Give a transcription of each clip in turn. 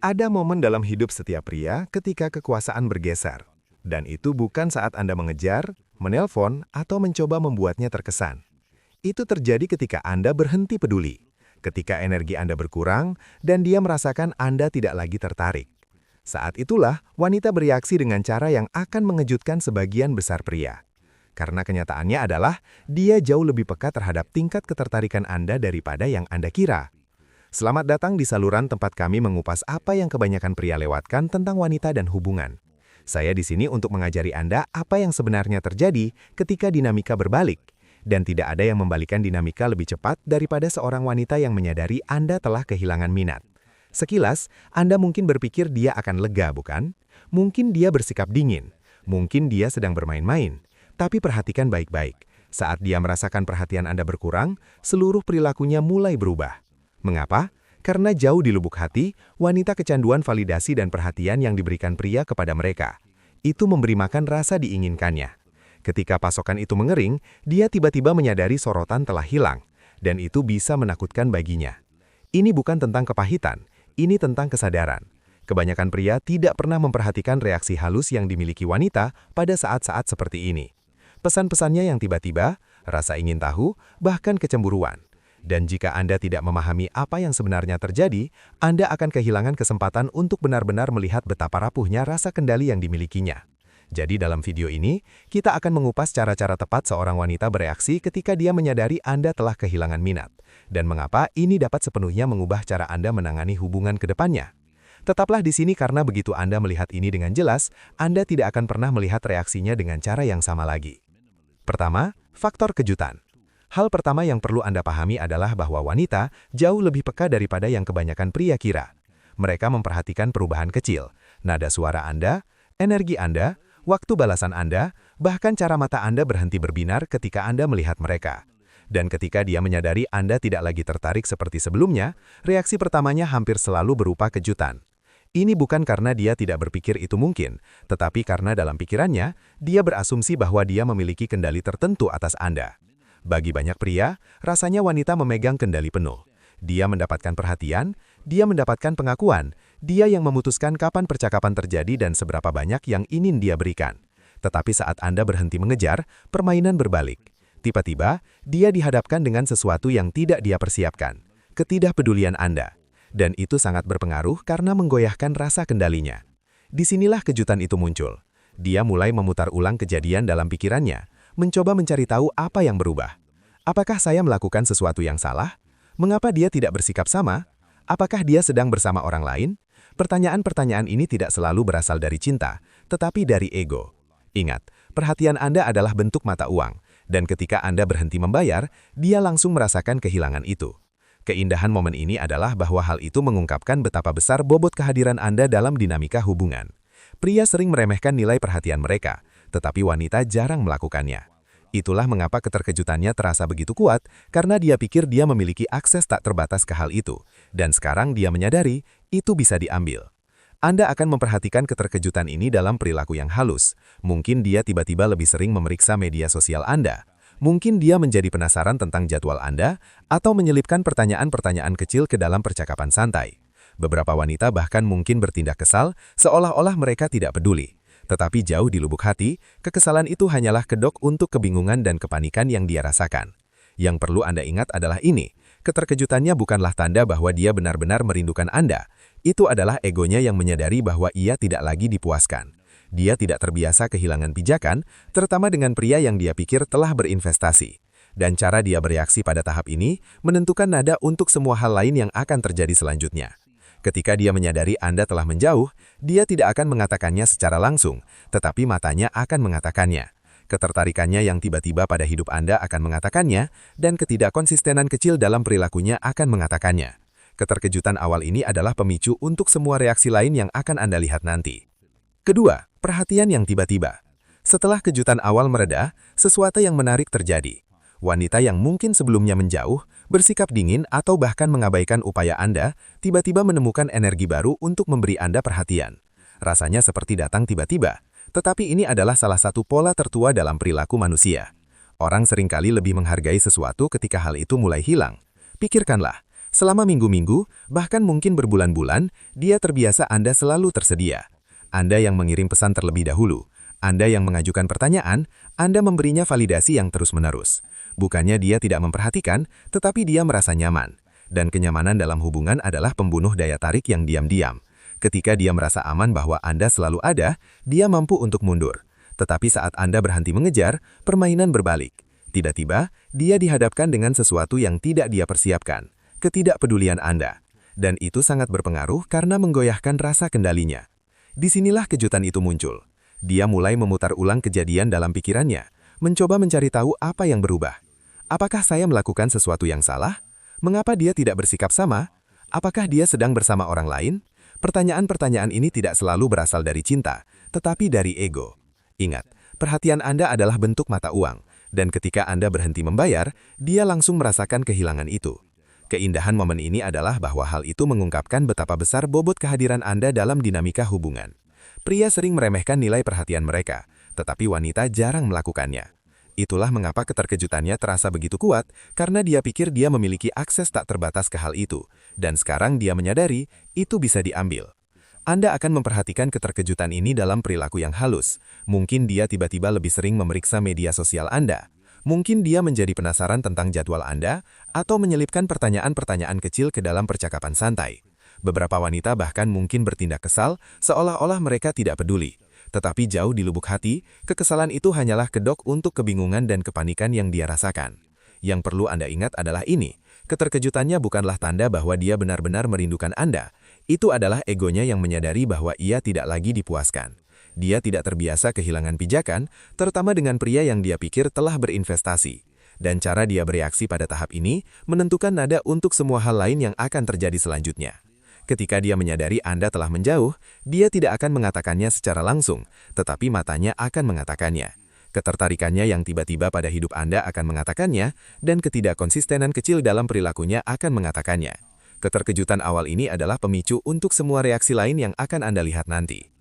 Ada momen dalam hidup setiap pria ketika kekuasaan bergeser. Dan itu bukan saat Anda mengejar, menelpon, atau mencoba membuatnya terkesan. Itu terjadi ketika Anda berhenti peduli, ketika energi Anda berkurang, dan dia merasakan Anda tidak lagi tertarik. Saat itulah, wanita bereaksi dengan cara yang akan mengejutkan sebagian besar pria. Karena kenyataannya adalah, dia jauh lebih peka terhadap tingkat ketertarikan Anda daripada yang Anda kira. Selamat datang di saluran tempat kami mengupas apa yang kebanyakan pria lewatkan tentang wanita dan hubungan. Saya di sini untuk mengajari Anda apa yang sebenarnya terjadi ketika dinamika berbalik. Dan tidak ada yang membalikan dinamika lebih cepat daripada seorang wanita yang menyadari Anda telah kehilangan minat. Sekilas, Anda mungkin berpikir dia akan lega, bukan? Mungkin dia bersikap dingin. Mungkin dia sedang bermain-main. Tapi perhatikan baik-baik. Saat dia merasakan perhatian Anda berkurang, seluruh perilakunya mulai berubah. Mengapa? Karena jauh di lubuk hati, wanita kecanduan validasi dan perhatian yang diberikan pria kepada mereka. Itu memberi makan rasa diinginkannya. Ketika pasokan itu mengering, dia tiba-tiba menyadari sorotan telah hilang, dan itu bisa menakutkan baginya. Ini bukan tentang kepahitan, ini tentang kesadaran. Kebanyakan pria tidak pernah memperhatikan reaksi halus yang dimiliki wanita pada saat-saat seperti ini. Pesan-pesannya yang tiba-tiba, rasa ingin tahu, bahkan kecemburuan. Dan jika Anda tidak memahami apa yang sebenarnya terjadi, Anda akan kehilangan kesempatan untuk benar-benar melihat betapa rapuhnya rasa kendali yang dimilikinya. Jadi dalam video ini, kita akan mengupas cara-cara tepat seorang wanita bereaksi ketika dia menyadari Anda telah kehilangan minat, dan mengapa ini dapat sepenuhnya mengubah cara Anda menangani hubungan ke depannya. Tetaplah di sini karena begitu Anda melihat ini dengan jelas, Anda tidak akan pernah melihat reaksinya dengan cara yang sama lagi. Pertama, faktor kejutan. Hal pertama yang perlu Anda pahami adalah bahwa wanita jauh lebih peka daripada yang kebanyakan pria kira. Mereka memperhatikan perubahan kecil, nada suara Anda, energi Anda, waktu balasan Anda, bahkan cara mata Anda berhenti berbinar ketika Anda melihat mereka. Dan ketika dia menyadari Anda tidak lagi tertarik seperti sebelumnya, reaksi pertamanya hampir selalu berupa kejutan. Ini bukan karena dia tidak berpikir itu mungkin, tetapi karena dalam pikirannya, dia berasumsi bahwa dia memiliki kendali tertentu atas Anda. Bagi banyak pria, rasanya wanita memegang kendali penuh. Dia mendapatkan perhatian, dia mendapatkan pengakuan, dia yang memutuskan kapan percakapan terjadi dan seberapa banyak yang ingin dia berikan. Tetapi saat Anda berhenti mengejar, permainan berbalik. Tiba-tiba, dia dihadapkan dengan sesuatu yang tidak dia persiapkan, ketidakpedulian Anda. Dan itu sangat berpengaruh karena menggoyahkan rasa kendalinya. Disinilah kejutan itu muncul. Dia mulai memutar ulang kejadian dalam pikirannya, mencoba mencari tahu apa yang berubah. Apakah saya melakukan sesuatu yang salah? Mengapa dia tidak bersikap sama? Apakah dia sedang bersama orang lain? Pertanyaan-pertanyaan ini tidak selalu berasal dari cinta, tetapi dari ego. Ingat, perhatian Anda adalah bentuk mata uang, dan ketika Anda berhenti membayar, dia langsung merasakan kehilangan itu. Keindahan momen ini adalah bahwa hal itu mengungkapkan betapa besar bobot kehadiran Anda dalam dinamika hubungan. Pria sering meremehkan nilai perhatian mereka, tetapi wanita jarang melakukannya. Itulah mengapa keterkejutannya terasa begitu kuat, karena dia pikir dia memiliki akses tak terbatas ke hal itu, dan sekarang dia menyadari itu bisa diambil. Anda akan memperhatikan keterkejutan ini dalam perilaku yang halus. Mungkin dia tiba-tiba lebih sering memeriksa media sosial Anda. Mungkin dia menjadi penasaran tentang jadwal Anda, atau menyelipkan pertanyaan-pertanyaan kecil ke dalam percakapan santai. Beberapa wanita bahkan mungkin bertindak kesal, seolah-olah mereka tidak peduli. Tetapi jauh di lubuk hati, kekesalan itu hanyalah kedok untuk kebingungan dan kepanikan yang dia rasakan. Yang perlu Anda ingat adalah ini, keterkejutannya bukanlah tanda bahwa dia benar-benar merindukan Anda. Itu adalah egonya yang menyadari bahwa ia tidak lagi dipuaskan. Dia tidak terbiasa kehilangan pijakan, terutama dengan pria yang dia pikir telah berinvestasi. Dan cara dia bereaksi pada tahap ini, menentukan nada untuk semua hal lain yang akan terjadi selanjutnya. Ketika dia menyadari Anda telah menjauh, dia tidak akan mengatakannya secara langsung, tetapi matanya akan mengatakannya. Ketertarikannya yang tiba-tiba pada hidup Anda akan mengatakannya, dan ketidakkonsistenan kecil dalam perilakunya akan mengatakannya. Keterkejutan awal ini adalah pemicu untuk semua reaksi lain yang akan Anda lihat nanti. Kedua, perhatian yang tiba-tiba. Setelah kejutan awal mereda, sesuatu yang menarik terjadi. Wanita yang mungkin sebelumnya menjauh, bersikap dingin atau bahkan mengabaikan upaya Anda, tiba-tiba menemukan energi baru untuk memberi Anda perhatian. Rasanya seperti datang tiba-tiba, tetapi ini adalah salah satu pola tertua dalam perilaku manusia. Orang seringkali lebih menghargai sesuatu ketika hal itu mulai hilang. Pikirkanlah, Selama minggu-minggu, bahkan mungkin berbulan-bulan, dia terbiasa Anda selalu tersedia. Anda yang mengirim pesan terlebih dahulu. Anda yang mengajukan pertanyaan, Anda memberinya validasi yang terus-menerus. Bukannya dia tidak memperhatikan, tetapi dia merasa nyaman. Dan kenyamanan dalam hubungan adalah pembunuh daya tarik yang diam-diam. Ketika dia merasa aman bahwa Anda selalu ada, dia mampu untuk mundur. Tetapi saat Anda berhenti mengejar, permainan berbalik. Tiba-tiba, dia dihadapkan dengan sesuatu yang tidak dia persiapkan. Ketidakpedulian Anda. Dan itu sangat berpengaruh karena menggoyahkan rasa kendalinya. Disinilah kejutan itu muncul. Dia mulai memutar ulang kejadian dalam pikirannya, mencoba mencari tahu apa yang berubah. Apakah saya melakukan sesuatu yang salah? Mengapa dia tidak bersikap sama? Apakah dia sedang bersama orang lain? Pertanyaan-pertanyaan ini tidak selalu berasal dari cinta, tetapi dari ego. Ingat, perhatian Anda adalah bentuk mata uang, dan ketika Anda berhenti membayar, dia langsung merasakan kehilangan itu. Keindahan momen ini adalah bahwa hal itu mengungkapkan betapa besar bobot kehadiran Anda dalam dinamika hubungan. Pria sering meremehkan nilai perhatian mereka, tetapi wanita jarang melakukannya. Itulah mengapa keterkejutannya terasa begitu kuat, karena dia pikir dia memiliki akses tak terbatas ke hal itu, dan sekarang dia menyadari itu bisa diambil. Anda akan memperhatikan keterkejutan ini dalam perilaku yang halus. Mungkin dia tiba-tiba lebih sering memeriksa media sosial Anda. Mungkin dia menjadi penasaran tentang jadwal Anda, atau menyelipkan pertanyaan-pertanyaan kecil ke dalam percakapan santai. Beberapa wanita bahkan mungkin bertindak kesal, seolah-olah mereka tidak peduli. Tetapi jauh di lubuk hati, kekesalan itu hanyalah kedok untuk kebingungan dan kepanikan yang dia rasakan. Yang perlu Anda ingat adalah ini, keterkejutannya bukanlah tanda bahwa dia benar-benar merindukan Anda. Itu adalah egonya yang menyadari bahwa ia tidak lagi dipuaskan. Dia tidak terbiasa kehilangan pijakan, terutama dengan pria yang dia pikir telah berinvestasi. Dan cara dia bereaksi pada tahap ini menentukan nada untuk semua hal lain yang akan terjadi selanjutnya. Ketika dia menyadari Anda telah menjauh, dia tidak akan mengatakannya secara langsung, tetapi matanya akan mengatakannya. Ketertarikannya yang tiba-tiba pada hidup Anda akan mengatakannya, dan ketidakkonsistenan kecil dalam perilakunya akan mengatakannya. Keterkejutan awal ini adalah pemicu untuk semua reaksi lain yang akan Anda lihat nanti.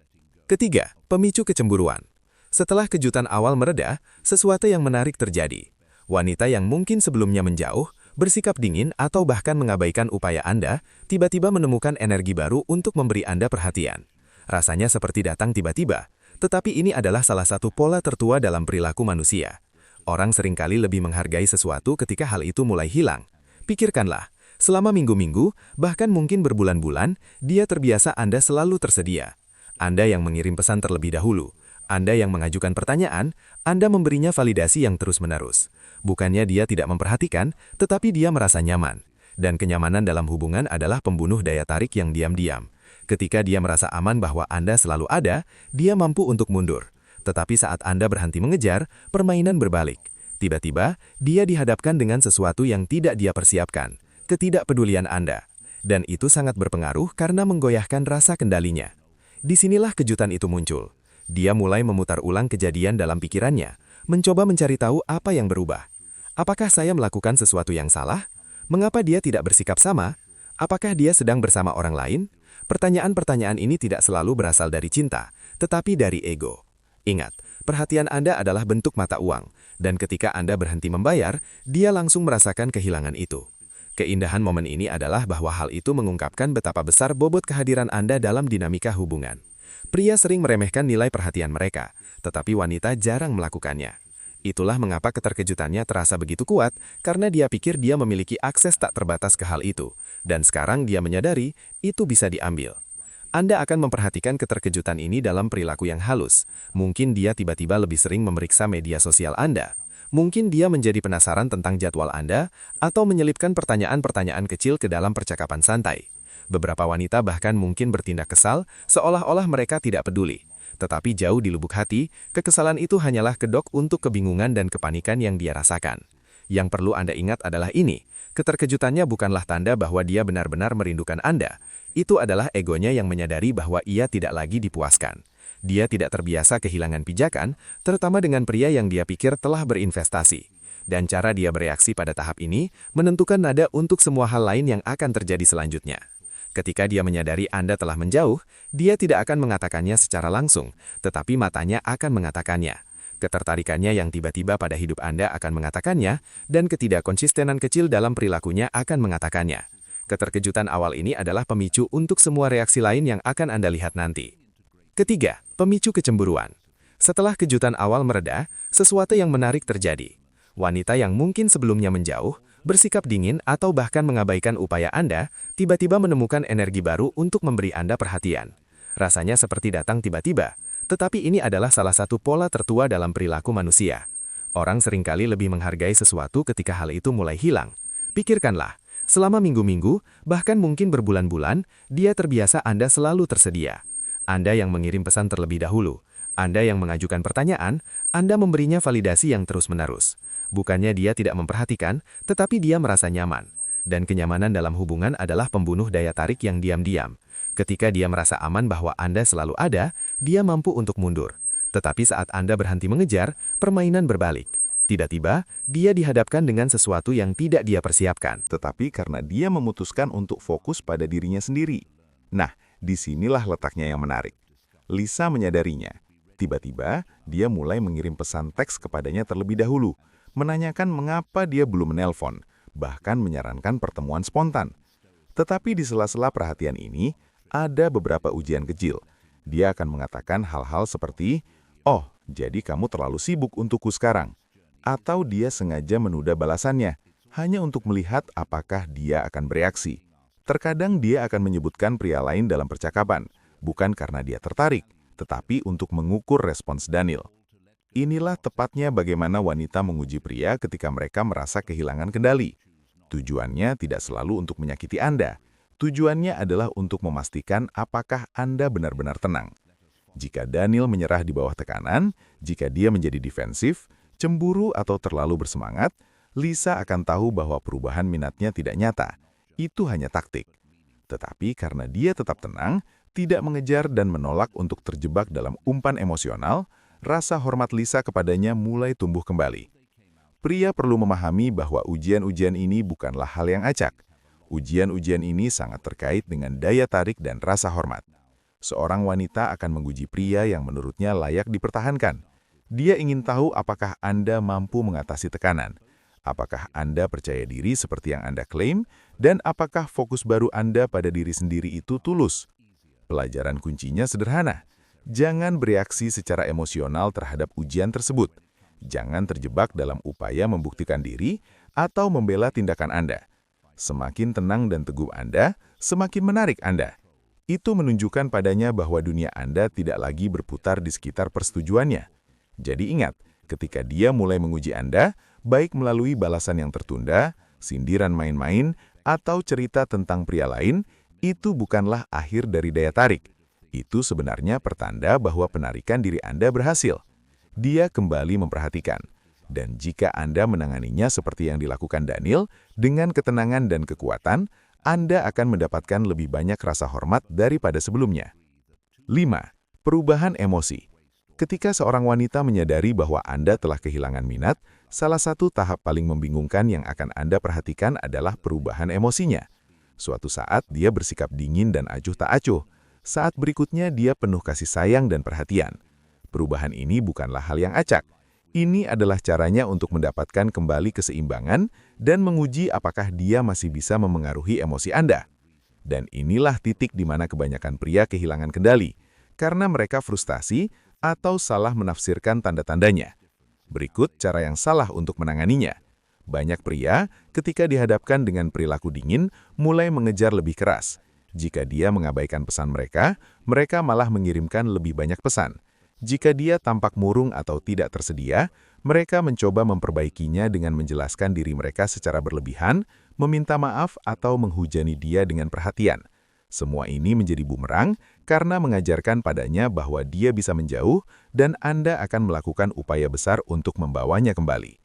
Ketiga, pemicu kecemburuan. Setelah kejutan awal mereda, sesuatu yang menarik terjadi. Wanita yang mungkin sebelumnya menjauh, bersikap dingin atau bahkan mengabaikan upaya Anda, tiba-tiba menemukan energi baru untuk memberi Anda perhatian. Rasanya seperti datang tiba-tiba, tetapi ini adalah salah satu pola tertua dalam perilaku manusia. Orang seringkali lebih menghargai sesuatu ketika hal itu mulai hilang. Pikirkanlah, selama minggu-minggu, bahkan mungkin berbulan-bulan, dia terbiasa Anda selalu tersedia. Anda yang mengirim pesan terlebih dahulu, Anda yang mengajukan pertanyaan, Anda memberinya validasi yang terus-menerus. Bukannya dia tidak memperhatikan, tetapi dia merasa nyaman. Dan kenyamanan dalam hubungan adalah pembunuh daya tarik yang diam-diam. Ketika dia merasa aman bahwa Anda selalu ada, dia mampu untuk mundur. Tetapi saat Anda berhenti mengejar, permainan berbalik. Tiba-tiba, dia dihadapkan dengan sesuatu yang tidak dia persiapkan, ketidakpedulian Anda. Dan itu sangat berpengaruh karena menggoyahkan rasa kendalinya. Disinilah kejutan itu muncul. Dia mulai memutar ulang kejadian dalam pikirannya, mencoba mencari tahu apa yang berubah. Apakah saya melakukan sesuatu yang salah? Mengapa dia tidak bersikap sama? Apakah dia sedang bersama orang lain? Pertanyaan-pertanyaan ini tidak selalu berasal dari cinta, tetapi dari ego. Ingat, perhatian Anda adalah bentuk mata uang, dan ketika Anda berhenti membayar, dia langsung merasakan kehilangan itu. Keindahan momen ini adalah bahwa hal itu mengungkapkan betapa besar bobot kehadiran Anda dalam dinamika hubungan. Pria sering meremehkan nilai perhatian mereka, tetapi wanita jarang melakukannya. Itulah mengapa keterkejutannya terasa begitu kuat, karena dia pikir dia memiliki akses tak terbatas ke hal itu, dan sekarang dia menyadari itu bisa diambil. Anda akan memperhatikan keterkejutan ini dalam perilaku yang halus. Mungkin dia tiba-tiba lebih sering memeriksa media sosial Anda. Mungkin dia menjadi penasaran tentang jadwal Anda, atau menyelipkan pertanyaan-pertanyaan kecil ke dalam percakapan santai. Beberapa wanita bahkan mungkin bertindak kesal, seolah-olah mereka tidak peduli. Tetapi jauh di lubuk hati, kekesalan itu hanyalah kedok untuk kebingungan dan kepanikan yang dia rasakan. Yang perlu Anda ingat adalah ini, keterkejutannya bukanlah tanda bahwa dia benar-benar merindukan Anda. Itu adalah egonya yang menyadari bahwa ia tidak lagi dipuaskan. Dia tidak terbiasa kehilangan pijakan, terutama dengan pria yang dia pikir telah berinvestasi. Dan cara dia bereaksi pada tahap ini menentukan nada untuk semua hal lain yang akan terjadi selanjutnya. Ketika dia menyadari Anda telah menjauh, dia tidak akan mengatakannya secara langsung, tetapi matanya akan mengatakannya. Ketertarikannya yang tiba-tiba pada hidup Anda akan mengatakannya, dan ketidakkonsistenan kecil dalam perilakunya akan mengatakannya. Keterkejutan awal ini adalah pemicu untuk semua reaksi lain yang akan Anda lihat nanti. Ketiga, pemicu kecemburuan. Setelah kejutan awal mereda, sesuatu yang menarik terjadi. Wanita yang mungkin sebelumnya menjauh, bersikap dingin atau bahkan mengabaikan upaya Anda, tiba-tiba menemukan energi baru untuk memberi Anda perhatian. Rasanya seperti datang tiba-tiba, tetapi ini adalah salah satu pola tertua dalam perilaku manusia. Orang seringkali lebih menghargai sesuatu ketika hal itu mulai hilang. Pikirkanlah, selama minggu-minggu, bahkan mungkin berbulan-bulan, dia terbiasa Anda selalu tersedia. Anda yang mengirim pesan terlebih dahulu. Anda yang mengajukan pertanyaan, Anda memberinya validasi yang terus-menerus. Bukannya dia tidak memperhatikan, tetapi dia merasa nyaman. Dan kenyamanan dalam hubungan adalah pembunuh daya tarik yang diam-diam. Ketika dia merasa aman bahwa Anda selalu ada, dia mampu untuk mundur. Tetapi saat Anda berhenti mengejar, permainan berbalik. Tiba-tiba, dia dihadapkan dengan sesuatu yang tidak dia persiapkan. Tetapi karena dia memutuskan untuk fokus pada dirinya sendiri. Nah, disinilah letaknya yang menarik. Lisa menyadarinya. Tiba-tiba, dia mulai mengirim pesan teks kepadanya terlebih dahulu, menanyakan mengapa dia belum menelpon, bahkan menyarankan pertemuan spontan. Tetapi di sela-sela perhatian ini, ada beberapa ujian kecil. Dia akan mengatakan hal-hal seperti, "Oh, jadi kamu terlalu sibuk untukku sekarang." Atau dia sengaja menunda balasannya, hanya untuk melihat apakah dia akan bereaksi. Terkadang dia akan menyebutkan pria lain dalam percakapan, bukan karena dia tertarik, tetapi untuk mengukur respons Daniel. Inilah tepatnya bagaimana wanita menguji pria ketika mereka merasa kehilangan kendali. Tujuannya tidak selalu untuk menyakiti Anda. Tujuannya adalah untuk memastikan apakah Anda benar-benar tenang. Jika Daniel menyerah di bawah tekanan, jika dia menjadi defensif, cemburu atau terlalu bersemangat, Lisa akan tahu bahwa perubahan minatnya tidak nyata. Itu hanya taktik. Tetapi karena dia tetap tenang, tidak mengejar dan menolak untuk terjebak dalam umpan emosional, rasa hormat Lisa kepadanya mulai tumbuh kembali. Pria perlu memahami bahwa ujian-ujian ini bukanlah hal yang acak. Ujian-ujian ini sangat terkait dengan daya tarik dan rasa hormat. Seorang wanita akan menguji pria yang menurutnya layak dipertahankan. Dia ingin tahu apakah Anda mampu mengatasi tekanan, apakah Anda percaya diri seperti yang Anda klaim, dan apakah fokus baru Anda pada diri sendiri itu tulus. Pelajaran kuncinya sederhana. Jangan bereaksi secara emosional terhadap ujian tersebut. Jangan terjebak dalam upaya membuktikan diri atau membela tindakan Anda. Semakin tenang dan teguh Anda, semakin menarik Anda. Itu menunjukkan padanya bahwa dunia Anda tidak lagi berputar di sekitar persetujuannya. Jadi ingat, ketika dia mulai menguji Anda, baik melalui balasan yang tertunda, sindiran main-main, atau cerita tentang pria lain, itu bukanlah akhir dari daya tarik. Itu sebenarnya pertanda bahwa penarikan diri Anda berhasil. Dia kembali memperhatikan. Dan jika Anda menanganinya seperti yang dilakukan Daniel, dengan ketenangan dan kekuatan, Anda akan mendapatkan lebih banyak rasa hormat daripada sebelumnya. 5. Perubahan emosi. Ketika seorang wanita menyadari bahwa Anda telah kehilangan minat, salah satu tahap paling membingungkan yang akan Anda perhatikan adalah perubahan emosinya. Suatu saat dia bersikap dingin dan acuh tak acuh. Saat berikutnya dia penuh kasih sayang dan perhatian. Perubahan ini bukanlah hal yang acak. Ini adalah caranya untuk mendapatkan kembali keseimbangan dan menguji apakah dia masih bisa memengaruhi emosi Anda. Dan inilah titik di mana kebanyakan pria kehilangan kendali, karena mereka frustasi atau salah menafsirkan tanda-tandanya. Berikut cara yang salah untuk menanganinya. Banyak pria, ketika dihadapkan dengan perilaku dingin, mulai mengejar lebih keras. Jika dia mengabaikan pesan mereka, mereka malah mengirimkan lebih banyak pesan. Jika dia tampak murung atau tidak tersedia, mereka mencoba memperbaikinya dengan menjelaskan diri mereka secara berlebihan, meminta maaf atau menghujani dia dengan perhatian. Semua ini menjadi bumerang karena mengajarkan padanya bahwa dia bisa menjauh dan Anda akan melakukan upaya besar untuk membawanya kembali.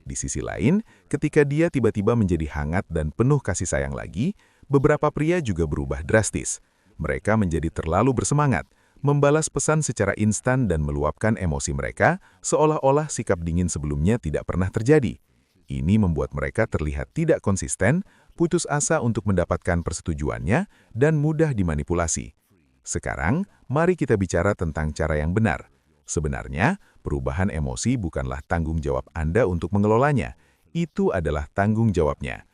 Di sisi lain, ketika dia tiba-tiba menjadi hangat dan penuh kasih sayang lagi, beberapa pria juga berubah drastis. Mereka menjadi terlalu bersemangat, membalas pesan secara instan dan meluapkan emosi mereka seolah-olah sikap dingin sebelumnya tidak pernah terjadi. Ini membuat mereka terlihat tidak konsisten, putus asa untuk mendapatkan persetujuannya, dan mudah dimanipulasi. Sekarang, mari kita bicara tentang cara yang benar. Sebenarnya, perubahan emosi bukanlah tanggung jawab Anda untuk mengelolanya. Itu adalah tanggung jawabnya.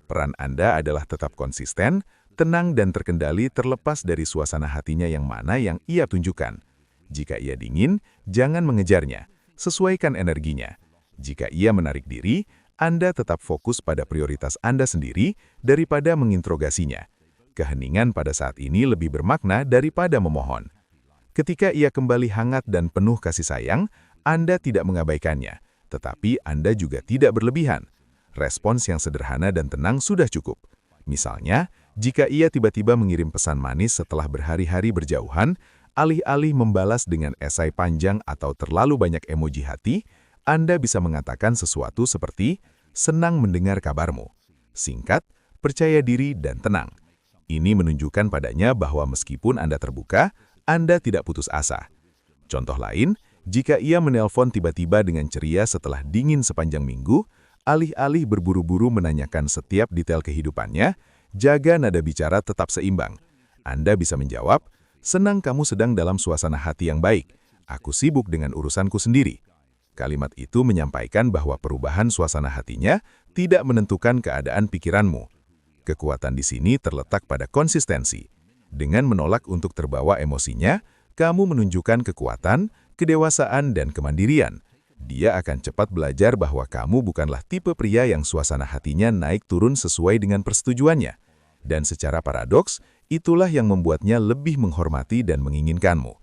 Peran Anda adalah tetap konsisten, tenang dan terkendali terlepas dari suasana hatinya yang mana yang ia tunjukkan. Jika ia dingin, jangan mengejarnya, sesuaikan energinya. Jika ia menarik diri, Anda tetap fokus pada prioritas Anda sendiri daripada menginterogasinya. Keheningan pada saat ini lebih bermakna daripada memohon. Ketika ia kembali hangat dan penuh kasih sayang, Anda tidak mengabaikannya, tetapi Anda juga tidak berlebihan. Respons yang sederhana dan tenang sudah cukup. Misalnya, jika ia tiba-tiba mengirim pesan manis setelah berhari-hari berjauhan, alih-alih membalas dengan esai panjang atau terlalu banyak emoji hati, Anda bisa mengatakan sesuatu seperti, "Senang mendengar kabarmu." Singkat, percaya diri, dan tenang. Ini menunjukkan padanya bahwa meskipun Anda terbuka, Anda tidak putus asa. Contoh lain, jika ia menelpon tiba-tiba dengan ceria setelah dingin sepanjang minggu, alih-alih berburu-buru menanyakan setiap detail kehidupannya, jaga nada bicara tetap seimbang. Anda bisa menjawab, "Senang kamu sedang dalam suasana hati yang baik. Aku sibuk dengan urusanku sendiri." Kalimat itu menyampaikan bahwa perubahan suasana hatinya tidak menentukan keadaan pikiranmu. Kekuatan di sini terletak pada konsistensi. Dengan menolak untuk terbawa emosinya, kamu menunjukkan kekuatan, kedewasaan, dan kemandirian. Dia akan cepat belajar bahwa kamu bukanlah tipe pria yang suasana hatinya naik turun sesuai dengan persetujuannya. Dan secara paradoks, itulah yang membuatnya lebih menghormati dan menginginkanmu.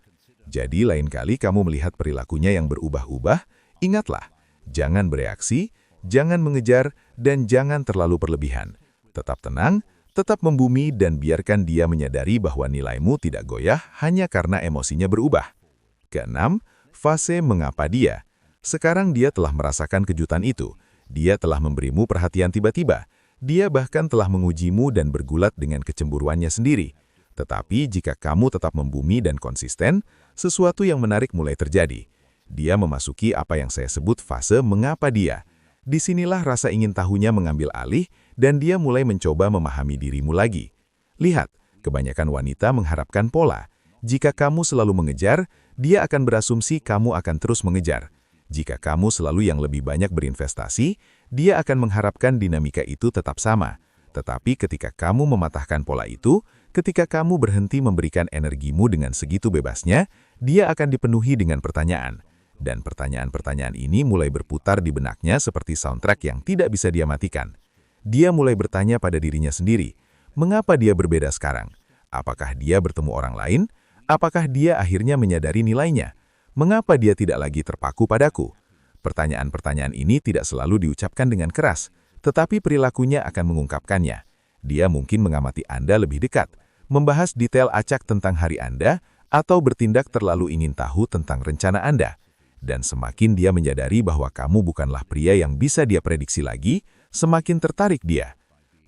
Jadi lain kali kamu melihat perilakunya yang berubah-ubah, ingatlah, jangan bereaksi, jangan mengejar, dan jangan terlalu berlebihan. Tetap tenang, tetap membumi, dan biarkan dia menyadari bahwa nilaimu tidak goyah hanya karena emosinya berubah. Keenam, fase mengapa dia. Sekarang dia telah merasakan kejutan itu. Dia telah memberimu perhatian tiba-tiba. Dia bahkan telah mengujimu dan bergulat dengan kecemburuannya sendiri. Tetapi jika kamu tetap membumi dan konsisten, sesuatu yang menarik mulai terjadi. Dia memasuki apa yang saya sebut fase mengapa dia. Disinilah rasa ingin tahunya mengambil alih dan dia mulai mencoba memahami dirimu lagi. Lihat, kebanyakan wanita mengharapkan pola. Jika kamu selalu mengejar, dia akan berasumsi kamu akan terus mengejar. Jika kamu selalu yang lebih banyak berinvestasi, dia akan mengharapkan dinamika itu tetap sama. Tetapi ketika kamu mematahkan pola itu, ketika kamu berhenti memberikan energimu dengan segitu bebasnya, dia akan dipenuhi dengan pertanyaan. Dan pertanyaan-pertanyaan ini mulai berputar di benaknya seperti soundtrack yang tidak bisa dia matikan. Dia mulai bertanya pada dirinya sendiri, mengapa dia berbeda sekarang? Apakah dia bertemu orang lain? Apakah dia akhirnya menyadari nilainya? Mengapa dia tidak lagi terpaku padaku? Pertanyaan-pertanyaan ini tidak selalu diucapkan dengan keras, tetapi perilakunya akan mengungkapkannya. Dia mungkin mengamati Anda lebih dekat, membahas detail acak tentang hari Anda, atau bertindak terlalu ingin tahu tentang rencana Anda. Dan semakin dia menyadari bahwa kamu bukanlah pria yang bisa dia prediksi lagi, semakin tertarik dia.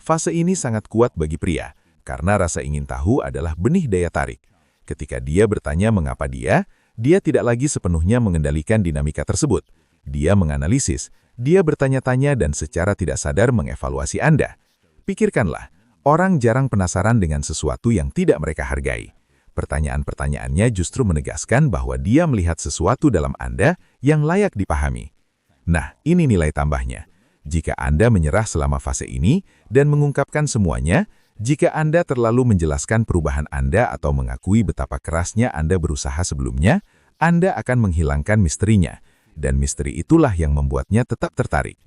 Fase ini sangat kuat bagi pria, karena rasa ingin tahu adalah benih daya tarik. Ketika dia bertanya mengapa dia tidak lagi sepenuhnya mengendalikan dinamika tersebut. Dia menganalisis, dia bertanya-tanya dan secara tidak sadar mengevaluasi Anda. Pikirkanlah, orang jarang penasaran dengan sesuatu yang tidak mereka hargai. Pertanyaan-pertanyaannya justru menegaskan bahwa dia melihat sesuatu dalam Anda yang layak dipahami. Nah, ini nilai tambahnya. Jika Anda menyerah selama fase ini dan mengungkapkan semuanya, jika Anda terlalu menjelaskan perubahan Anda atau mengakui betapa kerasnya Anda berusaha sebelumnya, Anda akan menghilangkan misterinya, dan misteri itulah yang membuatnya tetap tertarik.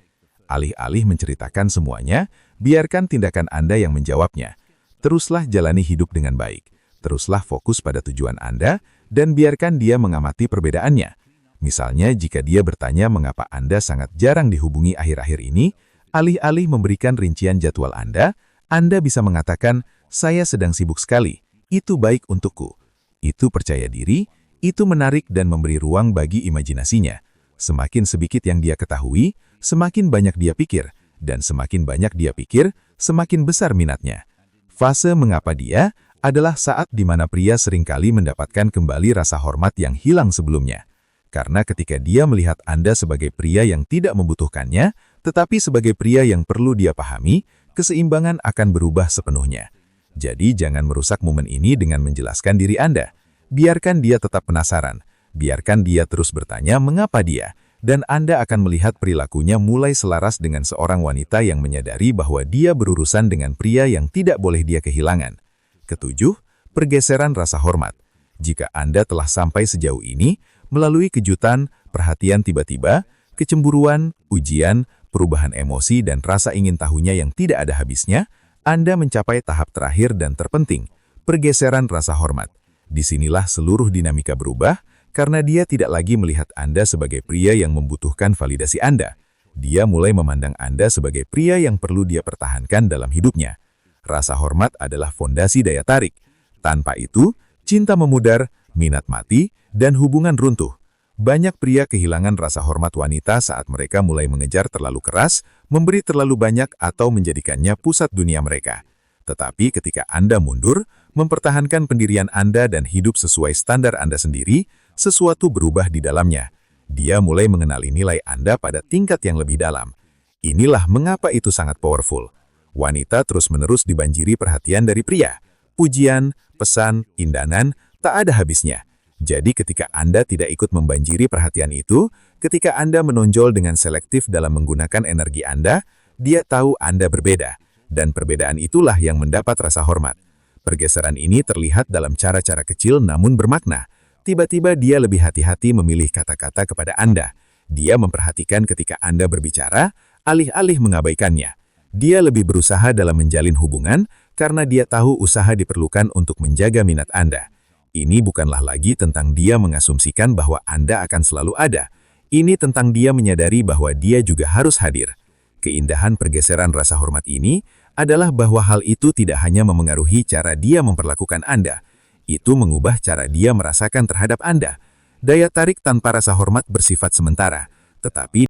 Alih-alih menceritakan semuanya, biarkan tindakan Anda yang menjawabnya. Teruslah jalani hidup dengan baik. Teruslah fokus pada tujuan Anda, dan biarkan dia mengamati perbedaannya. Misalnya, jika dia bertanya mengapa Anda sangat jarang dihubungi akhir-akhir ini, alih-alih memberikan rincian jadwal Anda bisa mengatakan, "Saya sedang sibuk sekali. Itu baik untukku." Itu percaya diri, itu menarik dan memberi ruang bagi imajinasinya. Semakin sedikit yang dia ketahui, semakin banyak dia pikir, dan semakin banyak dia pikir, semakin besar minatnya. Fase mengapa dia adalah saat di mana pria seringkali mendapatkan kembali rasa hormat yang hilang sebelumnya. Karena ketika dia melihat Anda sebagai pria yang tidak membutuhkannya, tetapi sebagai pria yang perlu dia pahami, keseimbangan akan berubah sepenuhnya. Jadi jangan merusak momen ini dengan menjelaskan diri Anda. Biarkan dia tetap penasaran. Biarkan dia terus bertanya mengapa dia. dan Anda akan melihat perilakunya mulai selaras dengan seorang wanita yang menyadari bahwa dia berurusan dengan pria yang tidak boleh dia kehilangan. Ketujuh, pergeseran rasa hormat. Jika Anda telah sampai sejauh ini, melalui kejutan, perhatian tiba-tiba, kecemburuan, ujian, perubahan emosi dan rasa ingin tahunya yang tidak ada habisnya, Anda mencapai tahap terakhir dan terpenting, pergeseran rasa hormat. Disinilah seluruh dinamika berubah, karena dia tidak lagi melihat Anda sebagai pria yang membutuhkan validasi Anda. Dia mulai memandang Anda sebagai pria yang perlu dia pertahankan dalam hidupnya. Rasa hormat adalah fondasi daya tarik. Tanpa itu, cinta memudar, minat mati, dan hubungan runtuh. Banyak pria kehilangan rasa hormat wanita saat mereka mulai mengejar terlalu keras, memberi terlalu banyak atau menjadikannya pusat dunia mereka. Tetapi ketika Anda mundur, mempertahankan pendirian Anda dan hidup sesuai standar Anda sendiri, sesuatu berubah di dalamnya. Dia mulai mengenali nilai Anda pada tingkat yang lebih dalam. Inilah mengapa itu sangat powerful. Wanita terus-menerus dibanjiri perhatian dari pria. Pujian, pesan, indanan, tak ada habisnya. Jadi ketika Anda tidak ikut membanjiri perhatian itu, ketika Anda menonjol dengan selektif dalam menggunakan energi Anda, dia tahu Anda berbeda. Dan perbedaan itulah yang mendapat rasa hormat. Pergeseran ini terlihat dalam cara-cara kecil namun bermakna. Tiba-tiba dia lebih hati-hati memilih kata-kata kepada Anda. Dia memperhatikan ketika Anda berbicara, alih-alih mengabaikannya. Dia lebih berusaha dalam menjalin hubungan karena dia tahu usaha diperlukan untuk menjaga minat Anda. Ini bukanlah lagi tentang dia mengasumsikan bahwa Anda akan selalu ada. Ini tentang dia menyadari bahwa dia juga harus hadir. Keindahan pergeseran rasa hormat ini adalah bahwa hal itu tidak hanya memengaruhi cara dia memperlakukan Anda, itu mengubah cara dia merasakan terhadap Anda. Daya tarik tanpa rasa hormat bersifat sementara, tetapi